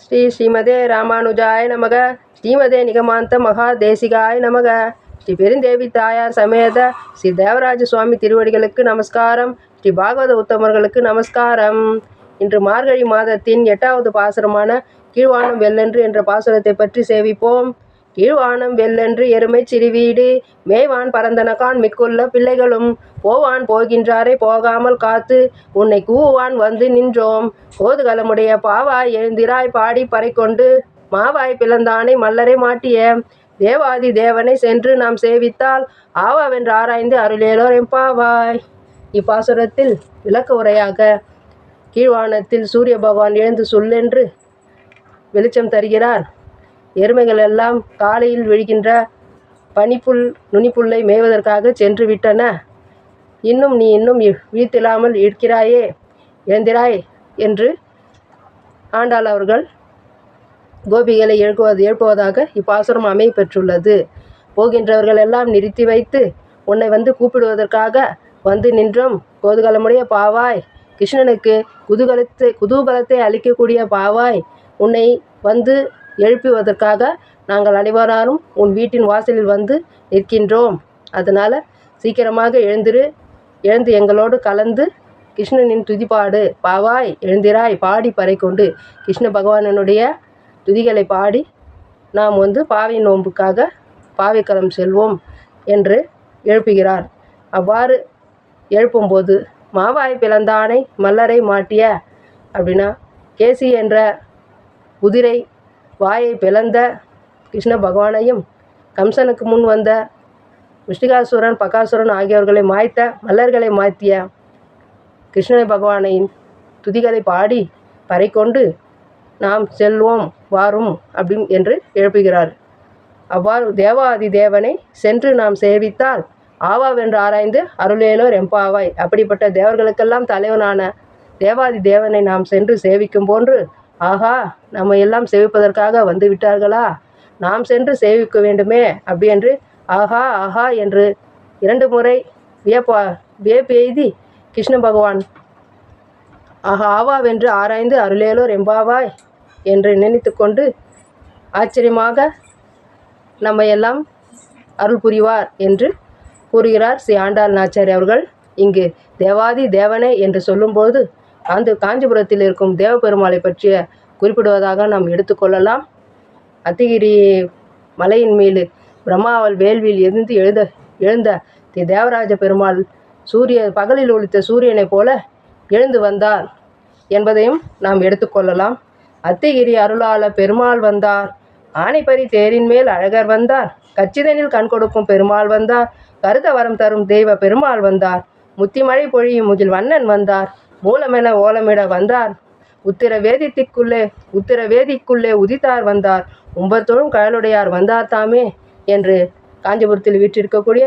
ஸ்ரீமதே ராமானுஜாய நமக. ஸ்ரீமதே நிகமாந்த மகாதேசிகாய நமக. ஸ்ரீ பெருந்தேவி தாயார் சமேத ஸ்ரீ தேவராஜ சுவாமி திருவடிகளுக்கு நமஸ்காரம். ஸ்ரீ பாகவத உத்தமர்களுக்கு நமஸ்காரம். இன்று மார்கழி மாதத்தின் 8வது பாசுரமான கீழ்வானம் வெள்ளென்று என்ற பாசுரத்தை பற்றி சேவிப்போம். கீழ்வானம் வெள்ளென்று எருமை சிறுவீடு மேய்வான் பரந்தனகான் மிக்குள்ள பிள்ளைகளும் போவான் போகின்றாரை போகாமல் காத்து உன்னை கூவான் வந்து நின்றோம். கோதுகலமுடைய பாவாய் எழுந்திராய் பாடி பறைக்கொண்டு மாவாய் பிளந்தானை மல்லரை மாட்டிய தேவாதி தேவனை சென்று நாம் சேவித்தால் ஆவாவென்று ஆராய்ந்து அருளேலோர் எம்பாவாய். இப்பாசுரத்தில் விளக்க உரையாக கீழ்வானத்தில் சூரிய பகவான் எழுந்து சொல்லென்று வெளிச்சம் தருகிறார். எருமைகள் எல்லாம் காலையில் விழுகின்ற பனிப்புல் நுனிப்புல்லை மேய்வதற்காக சென்று விட்டன. இன்னும் நீ விழித்தில்லாமல் இருக்கிறாயே, எழுந்திராய் என்று ஆண்டாள் அவர்கள் கோபிகளை எழுப்புவதாக இப்பாசுரம் அமைய பெற்றுள்ளது. போகின்றவர்கள் எல்லாம் நிறுத்தி வைத்து உன்னை வந்து கூப்பிடுவதற்காக வந்து நின்றோம். கோதுகலமுடைய பாவாய், கிருஷ்ணனுக்கு குதூகலத்தை அளிக்கக்கூடிய பாவாய், உன்னை வந்து எழுப்புவதற்காக நாங்கள் அனைவரும் உன் வீட்டின் வாசலில் வந்து நிற்கின்றோம். அதனால் சீக்கிரமாக எழுந்து எங்களோடு கலந்து கிருஷ்ணனின் துதிப்பாடு. பாவாய் எழுந்திராய் பாடி பறைக்கொண்டு கிருஷ்ண பகவானனுடைய துதிகளை பாடி நாம் வந்து பாவை நோன்புக்காக பாவைக்களம் செல்வோம் என்று எழுப்புகிறார். அவ்வாறு எழுப்பும்போது மாவாய் பிளந்தானை மல்லரை மாட்டிய அப்படின்னா கேசி என்ற குதிரை வாயை பிளந்த கிருஷ்ண பகவானையும் கம்சனுக்கு முன் வந்த விஷ்டிகாசுரன் பகாசுரன் ஆகியோர்களை மாய்த்த மல்லர்களை மாற்றிய கிருஷ்ண பகவானின் துதிகளை பாடி பறைக்கொண்டு நாம் செல்வோம் வாரும் அப்படின்னு என்று எழுப்புகிறார். அவ்வாறு தேவாதி தேவனை சென்று நாம் சேவித்தால் ஆவாவென்று ஆராய்ந்து அருளேலோர் எம்பாவாய். அப்படிப்பட்ட தேவர்களுக்கெல்லாம் தலைவனான தேவாதி தேவனை நாம் சென்று சேவிக்கும் போன்று, ஆகா நம்ம எல்லாம் சேவிப்பதற்காக வந்து விட்டார்களா, நாம் சென்று சேவிக்க வேண்டுமே அப்படி என்று ஆஹா ஆஹா என்று 2 முறை வியப்பு எய்தி கிருஷ்ண பகவான் ஆவாவென்று ஆராய்ந்து அருளேலோர் எம்பாவாய் என்று நினைத்து கொண்டு ஆச்சரியமாக நம்ம எல்லாம் அருள் புரிவார் என்று கூறுகிறார் ஸ்ரீ ஆண்டாள் நாச்சியார் அவர்கள். இங்கு தேவாதி தேவனே என்று சொல்லும்போது அந்த காஞ்சிபுரத்தில் இருக்கும் தேவபெருமாளை பற்றிய குறிப்பிடுவதாக நாம் எடுத்துக்கொள்ளலாம். அத்திகிரி மலையின் மேல் பிரம்மாவால் வேள்வியில் எழுந்த தேவராஜ பெருமாள் பகலில் ஒளித்த சூரியனை போல எழுந்து வந்தார் என்பதையும் நாம் எடுத்துக்கொள்ளலாம். அத்திகிரி அருளாள பெருமாள் வந்தார், ஆனைப்பரி தேரின் மேல் அழகர் வந்தார், கச்சிதனில் கண் கொடுக்கும் பெருமாள் வந்தார், கருத வரம் தரும் தெய்வ பெருமாள் வந்தார், முத்திமழை பொழியும் முகில் வண்ணன் வந்தார், மூலமென ஓலமிட வந்தார், உத்திர வேதிக்குள்ளே உதித்தார் வந்தார், உம்பத்தோழும் கழலுடையார் வந்தார் தாமே என்று காஞ்சிபுரத்தில் வீற்றிருக்கக்கூடிய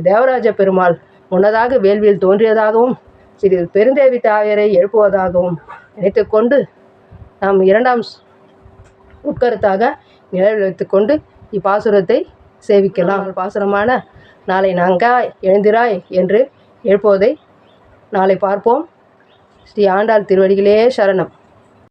தேவராஜ பெருமாள் முன்னதாக வேள்வியில் தோன்றியதாகவும் ஸ்ரீ பெருந்தேவி தாயாரை எழுப்புவதாகவும் நினைத்து கொண்டு நாம் 2ஆம் உட்கருத்தாக நினைவில் வைத்துக்கொண்டு இப்பாசுரத்தை சேவிக்கலாம். பாசுரமான நாளை நாங்காய் எழுந்திராய் என்று எழுப்புவதை நாளை பார்ப்போம். ஸ்ரீ ஆண்டாள் திருவடிகளே சரணம்.